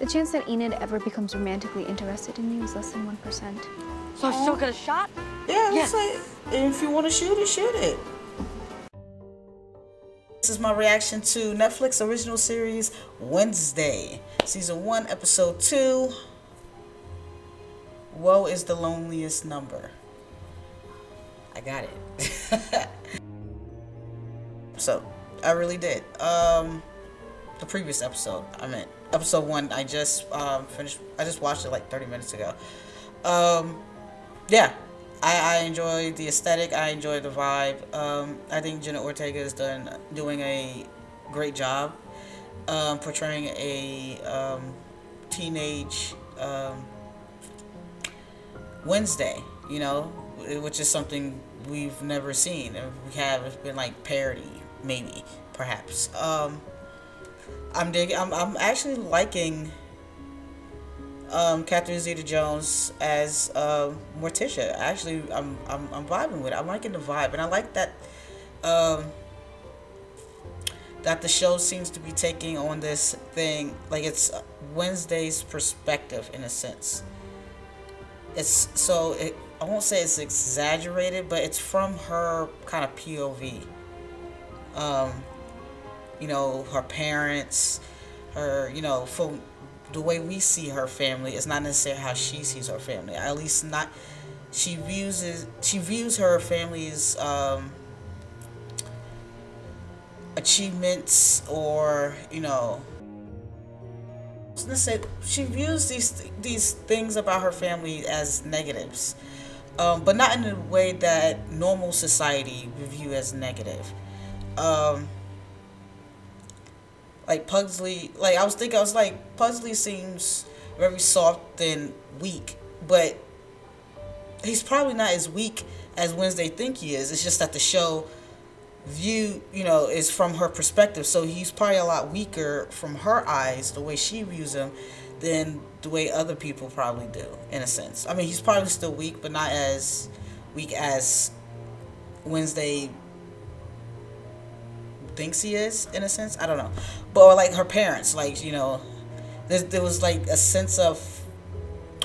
The chance that Enid ever becomes romantically interested in you is less than 1%. So I still get a shot? Yeah, yes. Like, if you want to shoot it, shoot it. This is my reaction to Netflix original series Wednesday, Season 1, Episode 2. Woe is the loneliest number. I got it. So, I really did. The previous episode, I meant episode 1, I just finished. I just watched it like 30 minutes ago. Yeah, I enjoyed the aesthetic. I enjoyed the vibe. I think Jenna Ortega is doing a great job portraying a teenage Wednesday, you know, which is something we've never seen. We have, it's been like parody, maybe, perhaps. I'm actually liking Catherine Zeta-Jones as Morticia. Actually, I'm vibing with it. I'm liking the vibe, and I like that that the show seems to be taking on this thing, like it's Wednesday's perspective in a sense. It's so I won't say it's exaggerated, but it's from her kind of POV. You know, her parents, her, you know, from the way we see her family is not necessarily how she sees her family. At least not. She views her family's achievements, or, you know, let's say she views these things about her family as negatives, but not in a way that normal society would view as negative. Like Pugsley, like I was like, Pugsley seems very soft and weak, but he's probably not as weak as Wednesday think he is. It's just that the show view, you know, is from her perspective, so he's probably a lot weaker from her eyes, the way she views him, than the way other people probably do, in a sense. I mean, he's probably still weak, but not as weak as Wednesday thinks he is, in a sense. I don't know, but or like her parents, like, you know, there was like a sense of,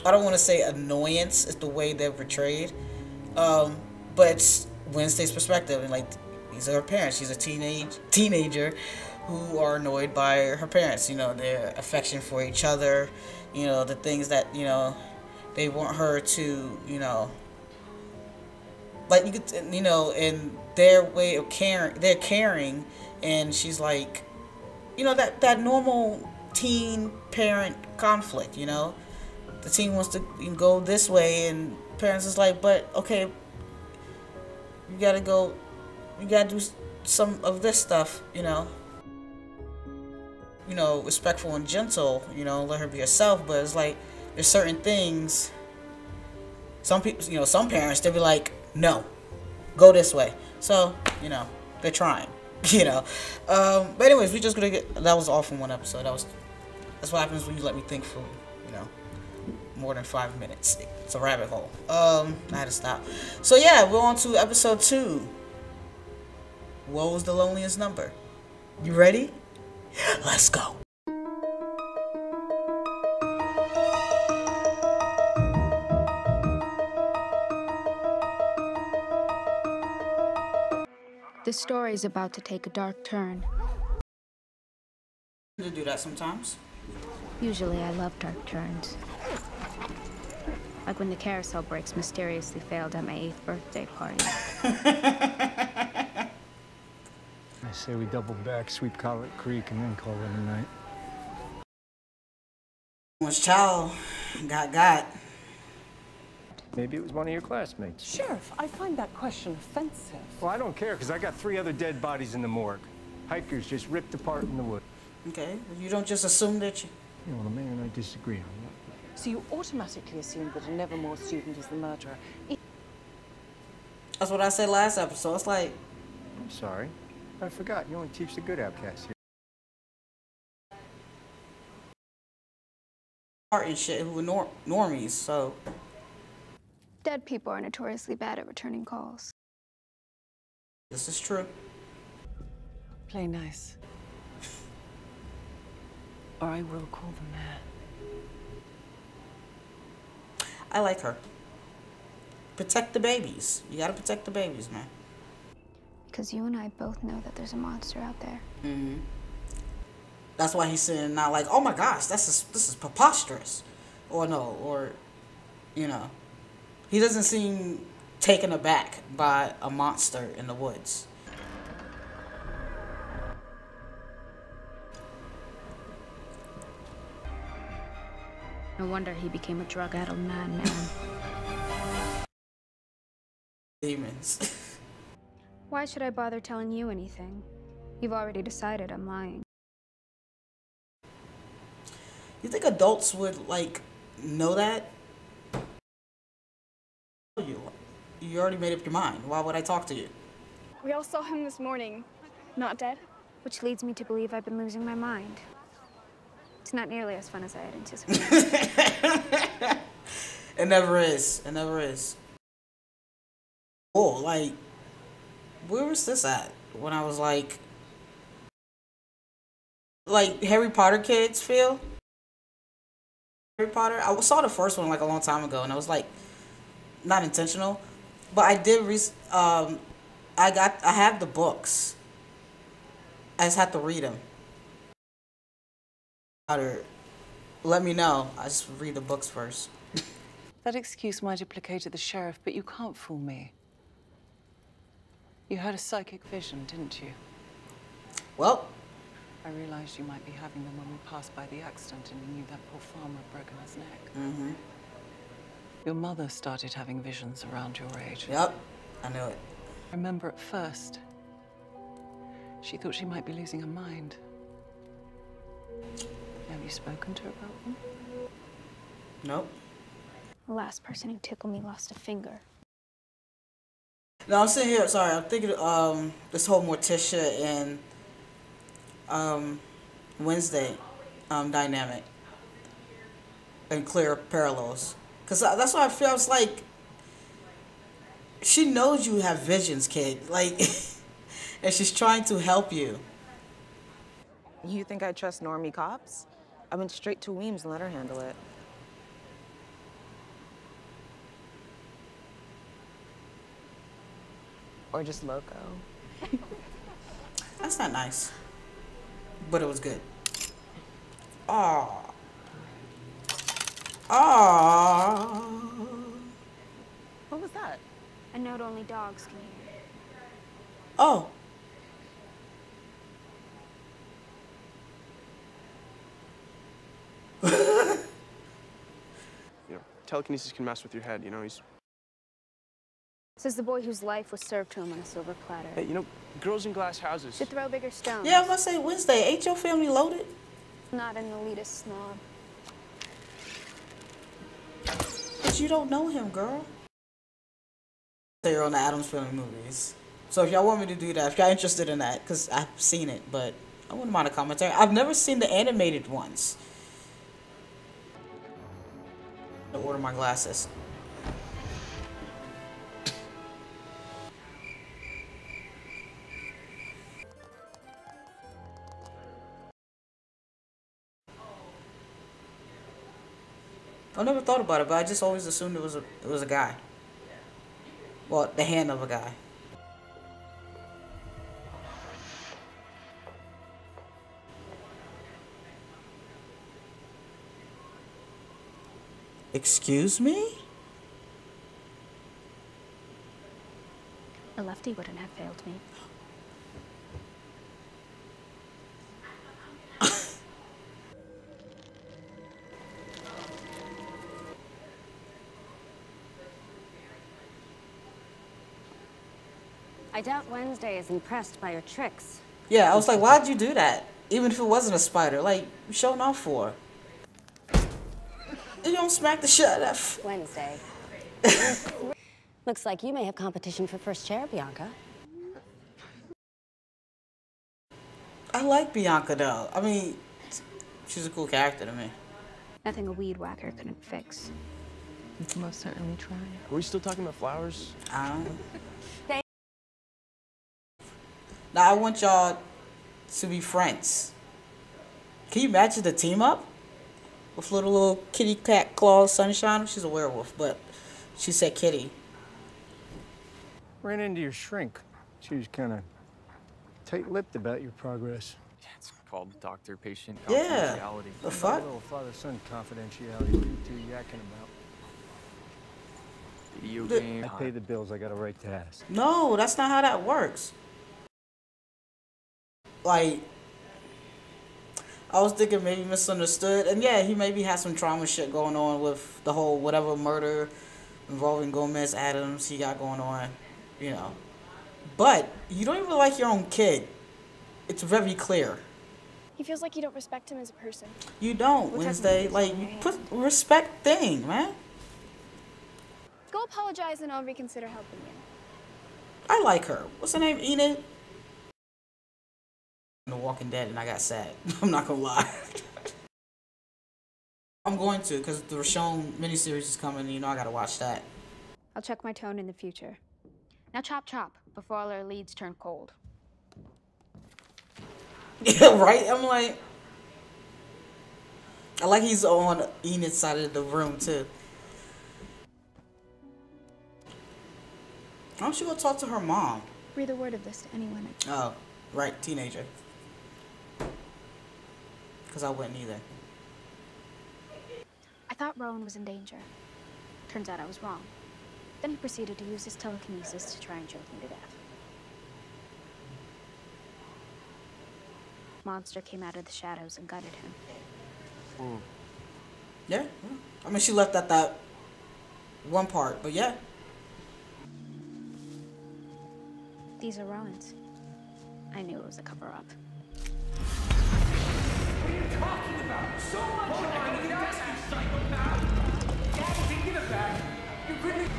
I don't want to say annoyance is the way they're portrayed, but it's Wednesday's perspective, and like, these are her parents. She's a teenager who are annoyed by her parents, you know, their affection for each other, you know, the things that, you know, they want her to, you know, like, you could, you know, in their way of caring, they're caring, and she's like, you know, that normal teen parent conflict, you know, the teen wants to go this way, and parents is like, but okay, you gotta do some of this stuff, you know, respectful and gentle, you know, let her be herself. But it's like, there's certain things, some people, you know, some parents, they'll be like, no, go this way. So, you know, they're trying, you know. But anyways, we just gonna that was all from one episode. That's what happens when you let me think for, you know, more than 5 minutes. It's a rabbit hole. I had to stop. So yeah, we're on to episode 2. Woe is the loneliest number. You ready? Let's go. The story's about to take a dark turn. To do that sometimes. Usually I love dark turns. Like when the carousel brakes mysteriously failed at my 8th birthday party. I say we double back, sweep Collet Creek, and then call it a night. Much child got. Maybe it was one of your classmates. Sheriff, I find that question offensive. Well, I don't care, because I got 3 other dead bodies in the morgue. Hikers just ripped apart in the wood. Okay, you don't just assume that you... You know, the mayor and I disagree on that. So you automatically assume that a Nevermore student is the murderer. That's what I said last episode. It's like... I'm sorry. I forgot. You only teach the good outcasts here. And shit who were normies, so... Dead people are notoriously bad at returning calls. This is true. Play nice. Or I will call the mayor. I like her. Protect the babies. You gotta protect the babies, man. Because you and I both know that there's a monster out there. Mm-hmm. That's why he's sitting now like, oh my gosh, this is preposterous. Or no, or, you know. He doesn't seem taken aback by a monster in the woods. No wonder he became a drug-addled madman. Demons. Why should I bother telling you anything? You've already decided I'm lying. You think adults would, like, know that? You already made up your mind. Why would I talk to you? We all saw him this morning, not dead. Which leads me to believe I've been losing my mind. It's not nearly as fun as I had anticipated. It never is. It never is. Oh, like, where was this at? When I was like Harry Potter kids feel? Harry Potter? I saw the first one like a long time ago, and I was like, not intentional. But I did, I have the books. I just have to read them. Let me know. I just read the books first. That excuse might have placated the sheriff, but you can't fool me. You had a psychic vision, didn't you? Well, I realized you might be having them when we passed by the accident and you knew that poor farmer had broken his neck. mm-hmm. Your mother started having visions around your age. Yep, I knew it. I remember at first, she thought she might be losing her mind. Have you spoken to her about them? Nope. The last person who tickled me lost a finger. No, I'm sitting here, sorry, I'm thinking this whole Morticia and Wednesday dynamic and clear parallels. Because that's what I feel. I was like, she knows you have visions, kid. Like, and she's trying to help you. You think I trust normie cops? I went straight to Weems and let her handle it. Or just loco. That's not nice. But it was good. Aww. Aww. What was that? A note only dogs can hear. Oh. You know, telekinesis can mess with your head, you know, he's... Says the boy whose life was served to him on a silver platter. Hey, you know, girls in glass houses... Should throw bigger stones. Yeah, I must say, Wednesday, ain't your family loaded? Not an elitist snob. But you don't know him, girl. They're on the Addams Family movies. So if y'all want me to do that, if y'all interested in that, because I've seen it, but I wouldn't mind a commentary. I've never seen the animated ones. I'll order my glasses. I never thought about it, but I just always assumed it was a guy. Well, the hand of a guy. Excuse me? A lefty wouldn't have failed me. I doubt Wednesday is impressed by your tricks. Yeah, I was like, why'd you do that? Even if it wasn't a spider, like, you showing off for? You don't smack the shit out of. Wednesday. Looks like you may have competition for first chair, Bianca. I like Bianca though. I mean, she's a cool character to me. Nothing a weed whacker couldn't fix. You can most certainly try. Are we still talking about flowers? I don't know. Now I want y'all to be friends. Can you imagine the team up? with little kitty cat claws, sunshine. She's a werewolf, but she said kitty. Ran into your shrink. She was kind of tight-lipped about your progress. Yeah, it's called doctor-patient Yeah. confidentiality. The fuck? Little father-son confidentiality. What are you two yakking about? Video game. I pay the bills. I got a right to ask. No, that's not how that works. Like, I was thinking maybe misunderstood. And yeah, he maybe has some trauma shit going on with the whole whatever murder involving Gomez Adams he got going on, you know. But you don't even like your own kid. It's very clear. He feels like you don't respect him as a person. You don't, What type of Wednesday. movies Like, on your you hands? put respect thing, man. Go apologize and I'll reconsider helping you. I like her. What's her name? Enid? The Walking Dead, and I got sad. I'm not gonna lie. I'm going to, because the Rashomon miniseries is coming, and you know I gotta watch that. I'll check my tone in the future. Now chop chop, before all our leads turn cold. Yeah, right? I'm like... I like he's on Enid's side of the room, too. Why don't you go talk to her mom? Breathe a word of this to anyone. Oh, right, teenager. Because I wouldn't either. I thought Rowan was in danger. Turns out I was wrong. Then he proceeded to use his telekinesis to try and choke me to death. Monster came out of the shadows and gutted him. Yeah, yeah. I mean, she left at that one part, but yeah. These are Rowan's. I knew it was a cover-up. What are you talking about? So much I can ask you, psychopath! Daddy, give it back! You're really...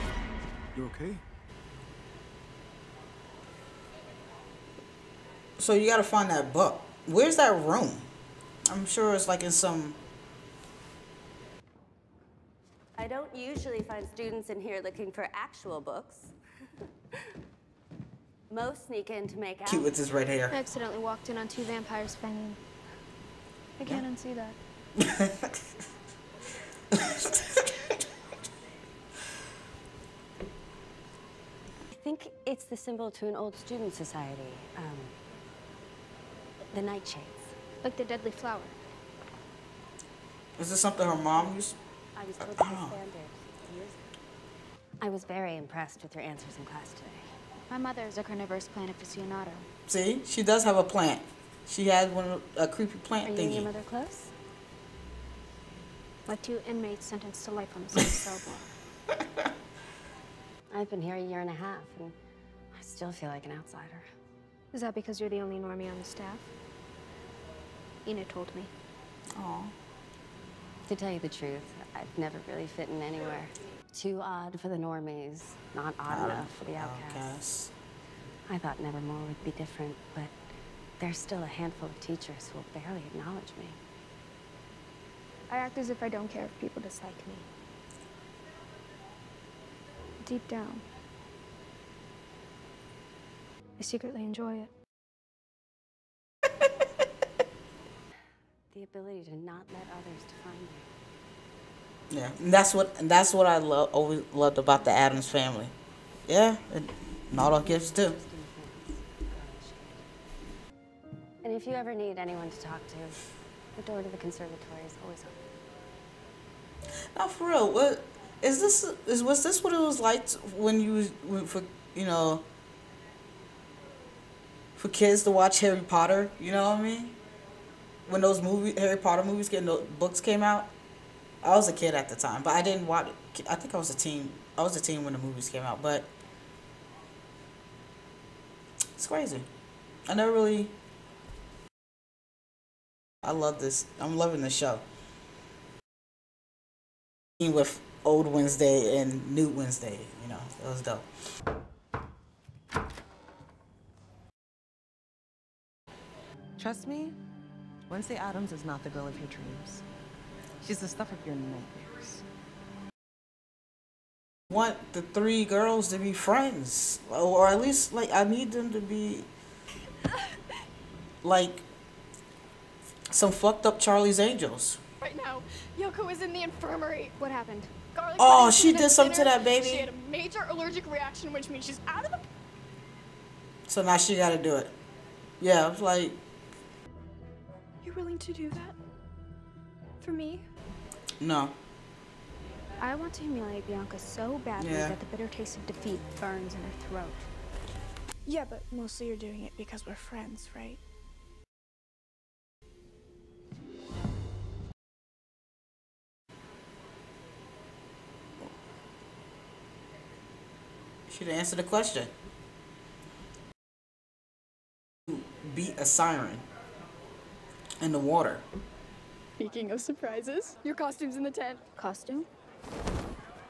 You okay? So you gotta find that book. Where's that room? I'm sure it's like in some... I don't usually find students in here looking for actual books. Most sneak in to make out. Cute with his red hair. I accidentally walked in on two vampires banging. I can't unsee that. I think it's the symbol to an old student society. The nightshades. Like the deadly flower. Is this something her mom used? I was told to the standard years ago. I was very impressed with your answers in class today. My mother is a carnivorous plant aficionado. See, she does have a plant. She had a creepy plant Are you thingy. and your mother close? Like two inmates sentenced to life on the same cell block. I've been here a year and a half, and I still feel like an outsider. Is that because you're the only normie on the staff? Enid told me. Aw. To tell you the truth, I've never really fit in anywhere. Too odd for the normies, not odd enough for the outcasts. I thought Nevermore would be different, but there's still a handful of teachers who will barely acknowledge me. I act as if I don't care if people dislike me. Deep down, I secretly enjoy it. The ability to not let others define you. Yeah, and that's what I always loved about the Addams family. Yeah, and all our gifts too. And if you ever need anyone to talk to, the door to the conservatory is always open. Now, for real, what is this? Was this what it was like when you for for kids to watch Harry Potter? You know what I mean? When those Harry Potter movies, books came out. I was a kid at the time, but I didn't watch. I think I was a teen. I was a teen when the movies came out, but it's crazy. I never really. I love this. I'm loving the show. With old Wednesday and new Wednesday, you know, it was dope. Trust me, Wednesday Addams is not the girl of your dreams. She's the stuff of your nightmares. Want the three girls to be friends, or at least like I need them to be like some fucked up Charlie's Angels. right now. Yoko is in the infirmary. What happened? Garlic Oh, went she into did something to dinner. that baby? She had a major allergic reaction, which means she's out of the... So now she gotta do it. Yeah, I was like... You're willing to do that? For me? No. I want to humiliate Bianca so badly that the bitter taste of defeat burns in her throat. Yeah, but mostly you're doing it because we're friends, right? She didn't answer the question. Beat a siren in the water. Speaking of surprises, your costume's in the tent. Costume?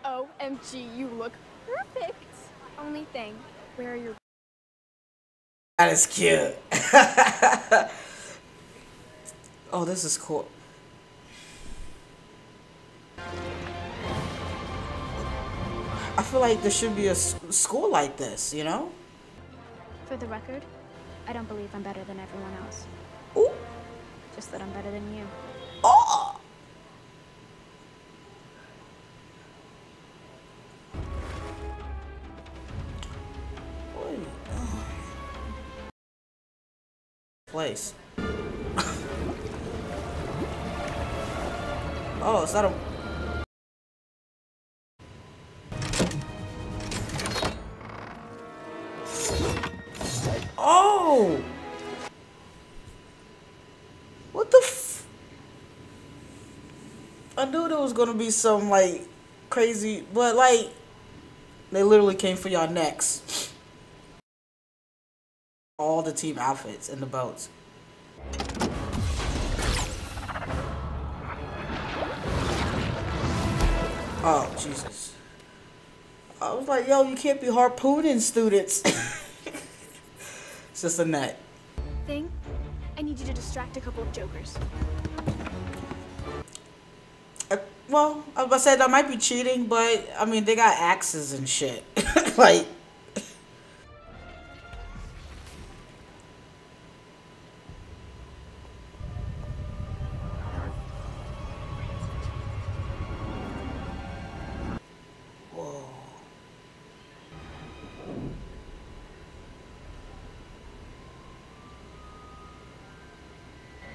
OMG, you look perfect. Only thing, where are your... That is cute. Oh, this is cool. I feel like there should be a school like this, you know? For the record, I don't believe I'm better than everyone else. Ooh. Just that I'm better than you. Oh! Place. Oh, is that a... Oh! What the f... I knew there was gonna be some, like, crazy... But, like, they literally came for y'all necks. All the team outfits and the boats. Oh, Jesus. I was like, yo, you can't be harpooning students. It's just a net. Thing, I need you to distract a couple of jokers. Well, I was about to say that might be cheating, but, I mean, they got axes and shit. Like...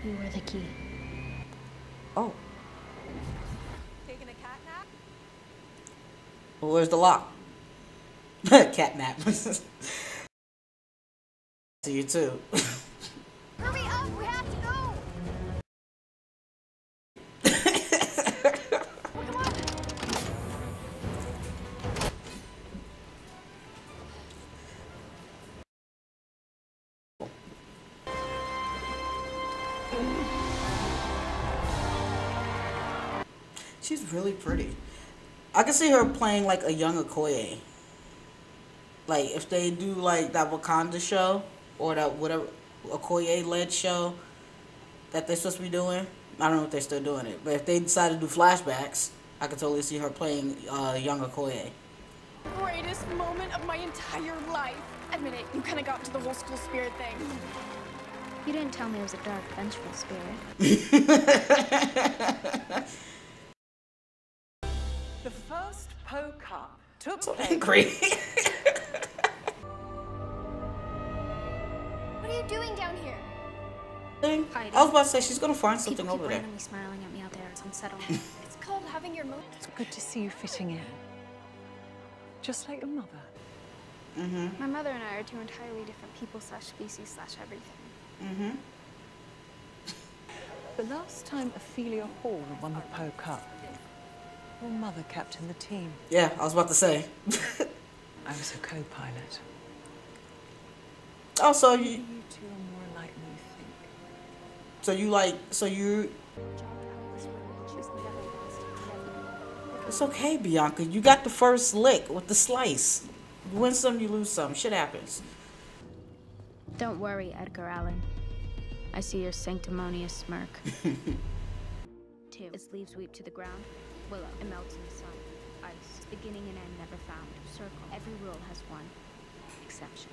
You were the key. Oh. Taking a cat nap? Well, where's the lock? Cat nap. To you too. Hurry up, we have to go! Come on! She's really pretty. I can see her playing like a young Okoye. Like if they do like that Wakanda show or that whatever Okoye led show that they're supposed to be doing. I don't know if they're still doing it, but if they decide to do flashbacks, I could totally see her playing young Okoye. Greatest moment of my entire life. Admit it, you kind of got into the whole school spirit thing. You didn't tell me it was a dark, vengeful spirit. The first Poe Cup took So place. angry. What are you doing down here? Hiding. I was about to say she's gonna find something People keep over there. randomly smiling at me out there. It's unsettling. It's called having your moment. It's good to see you fitting in. Just like your mother. My mother and I are two entirely different people / species / everything. The last time Ophelia Hall won the Poe Cup, your mother captained the team. Yeah, I was about to say. I was a co-pilot. Oh, so You you, two are more alike than you think. so you. It's okay, Bianca. You got the first lick with the slice. You win some, you lose some. Shit happens. Don't worry, Edgar Allan. I see your sanctimonious smirk. 2. Its leaves weep to the ground. Willow. It melts in the sun. Ice. Beginning and end never found. Circle. Every rule has one exception.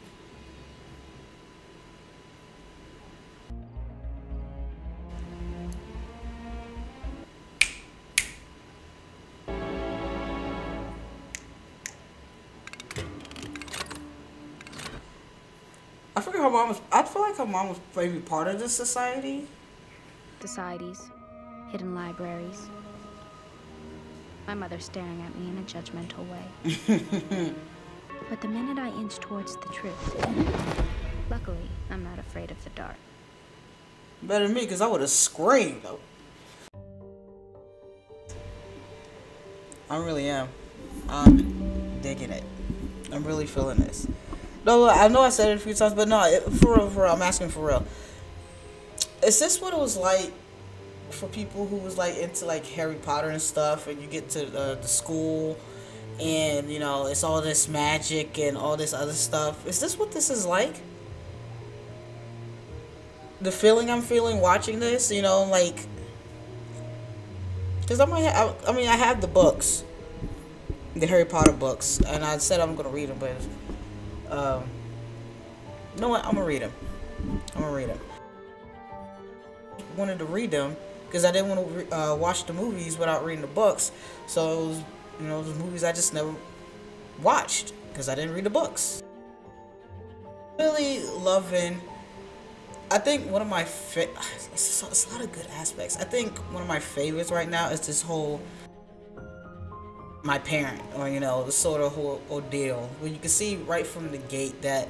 I forget her mom was. I feel like her mom was maybe part of this society. Societies, hidden libraries. My mother staring at me in a judgmental way. But the minute I inch towards the truth, luckily, I'm not afraid of the dark. Better than me, because I would have screamed. I really am. I'm digging it. I'm really feeling this. No, I know I said it a few times, but no, for real, I'm asking for real. Is this what it was like for people who was like into like Harry Potter and stuff, and you get to the school, and you know it's all this magic and all this other stuff? Is this what this is like? The feeling I'm feeling watching this, you know, like, because I mean, I have the books, the Harry Potter books, and I said I'm gonna read them, but you know what? I'm gonna read them. Wanted to read them because I didn't want to watch the movies without reading the books. So it was, you know, those movies I just never watched because I didn't read the books. Really loving. I think one of my it's a lot of good aspects. I think one of my favorites right now is this whole my parent, or you know, the sort of whole ordeal where you can see right from the gate that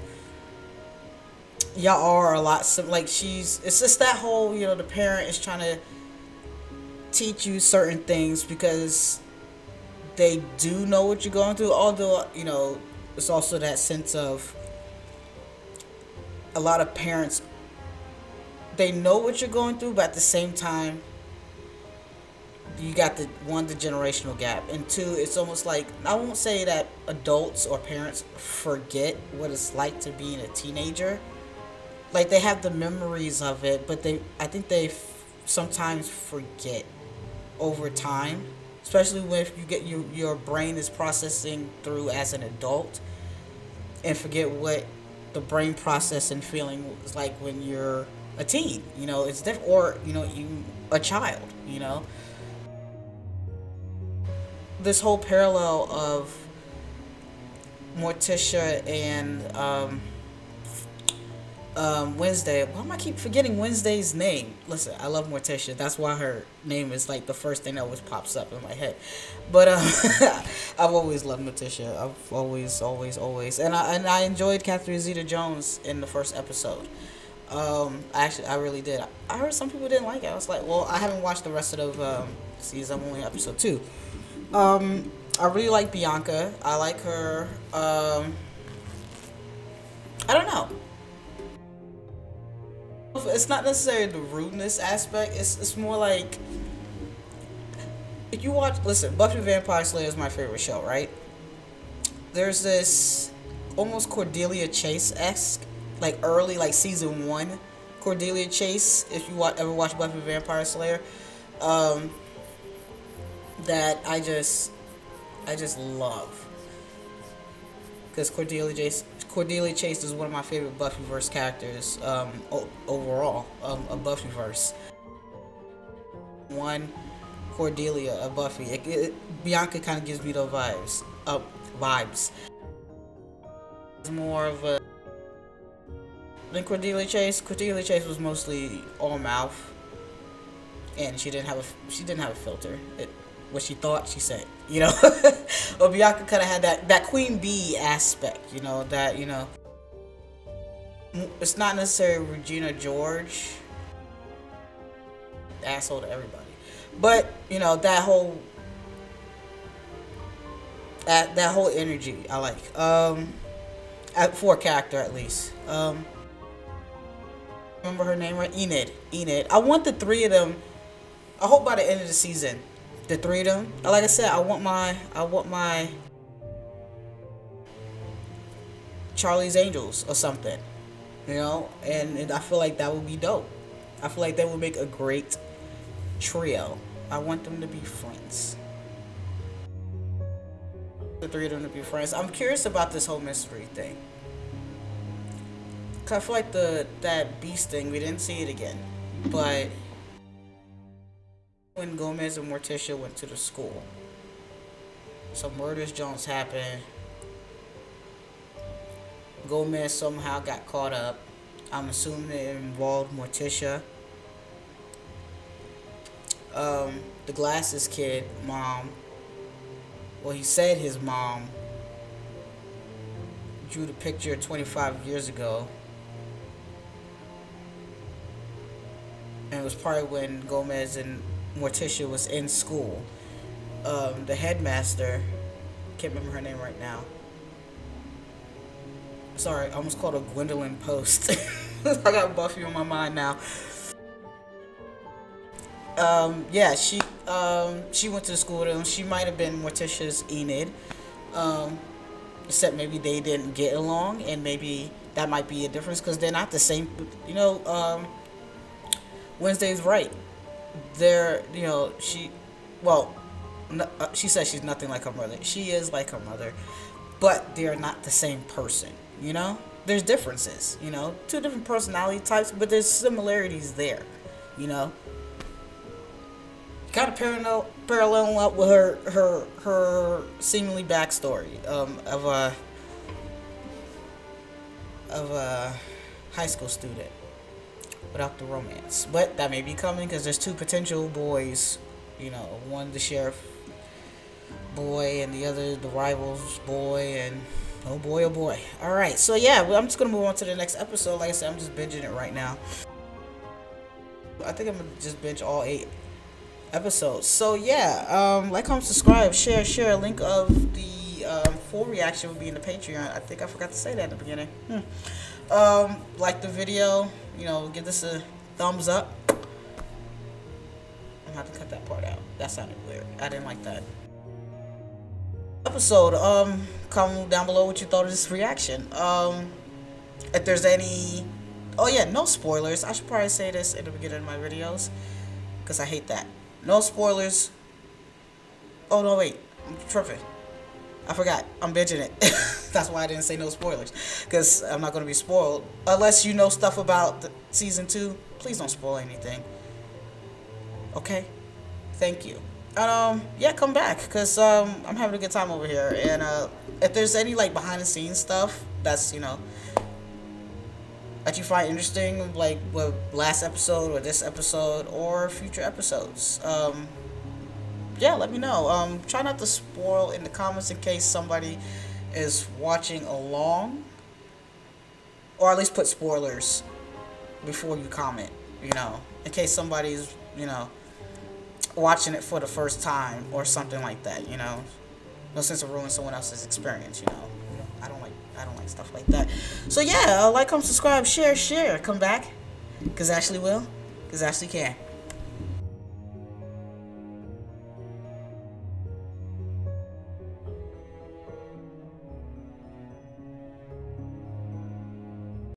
y'all are a lot like it's just that whole, you know, the parent is trying to teach you certain things because they do know what you're going through, although, you know, it's also that sense of a lot of parents, they know what you're going through, but at the same time you got the generational gap, and two, it's almost like, I won't say that adults or parents forget what it's like to be a teenager. Like, they have the memories of it, but I think they sometimes forget over time, especially when you get your brain is processing through as an adult, and forget what the brain process and feeling was like when you're a teen. You know, it's different, or you know, you a child. You know, this whole parallel of Morticia and Wednesday. Why am I keep forgetting Wednesday's name? Listen, I love Morticia. That's why her name is like the first thing that always pops up in my head. But I've always loved Morticia. I've always, and I enjoyed Catherine Zeta-Jones in the first episode. Actually, I really did. I heard some people didn't like it. I was like, well, I haven't watched the rest of the season. I'm only episode 2. I really like Bianca. I like her. I don't know. It's not necessarily the rudeness aspect. It's more like, if you watch, listen, Buffy the Vampire Slayer is my favorite show, right? There's this almost Cordelia Chase-esque, like early, like season 1 Cordelia Chase, if you ever watch Buffy the Vampire Slayer, that I just love, because Cordelia Chase is one of my favorite Buffyverse characters overall, of Buffyverse. One, Cordelia of Buffy. Bianca kind of gives me those vibes. It's more of a than Cordelia Chase. Cordelia Chase was mostly all mouth, and she didn't have a filter. What she thought, she said, you know. But Bianca kind of had that Queen Bee aspect, you know, that, you know, it's not necessarily Regina George, asshole to everybody, but you know, that whole energy I like, for a character at least. Remember her name right? Enid. I want the 3 of them. I hope by the end of the season, the 3 of them. Like I said, I want my Charlie's Angels or something, you know, and I feel like that would be dope. I feel like that would make a great trio. I want them to be friends. The 3 of them to be friends. I'm curious about this whole mystery thing. Cause I feel like that Beast thing, we didn't see it again, but when Gomez and Morticia went to the school, some murders Jones happened. Gomez somehow got caught up. I'm assuming it involved Morticia. The glasses kid, mom. Well, he said his mom drew the picture 25 years ago. And it was probably when Gomez and Morticia was in school. The headmaster, can't remember her name right now. Sorry, I almost called her Gwendolyn Post. I got Buffy on my mind now. Yeah, she went to the school with him. She might have been Morticia's Enid. Except maybe they didn't get along, and maybe that might be a difference because they're not the same. You know, Wednesday's right. They're, you know, she says she's nothing like her mother. She is like her mother, but they're not the same person. You know, there's differences. You know, two different personality types, but there's similarities there. You know, kind of parallel up with her seemingly backstory of a high school student without the romance. But that may be coming because there's two potential boys. You know, one the sheriff boy and the other the rivals boy, and oh boy, oh boy. Alright, so yeah, I'm just gonna move on to the next episode. Like I said, I'm just binging it right now. I think I'm gonna just binge all 8 episodes. So yeah, like, comment, subscribe, share. Link of the full reaction will be in the Patreon. I think I forgot to say that in the beginning. Like the video, you know, give this a thumbs up. I'm gonna have to cut that part out. That sounded weird. I didn't like that. Episode, comment down below what you thought of this reaction. If there's any, oh yeah, no spoilers. I should probably say this in the beginning of my videos because I hate that. No spoilers. Oh no, wait, I'm tripping. I forgot. I'm binging it. That's why I didn't say no spoilers, because I'm not going to be spoiled. Unless you know stuff about season 2, please don't spoil anything. Okay? Thank you. Yeah, come back, because I'm having a good time over here. And if there's any, like, behind the scenes stuff that's, you know, that you find interesting, like with last episode or this episode or future episodes, yeah, let me know. Try not to spoil in the comments in case somebody is watching along, or at least put spoilers before you comment, you know, in case somebody's, you know, watching it for the first time or something like that, you know. No sense of ruining someone else's experience, you know. I don't like stuff like that. So yeah, like, comment, subscribe, share. Come back, because Ashley will, because Ashley can.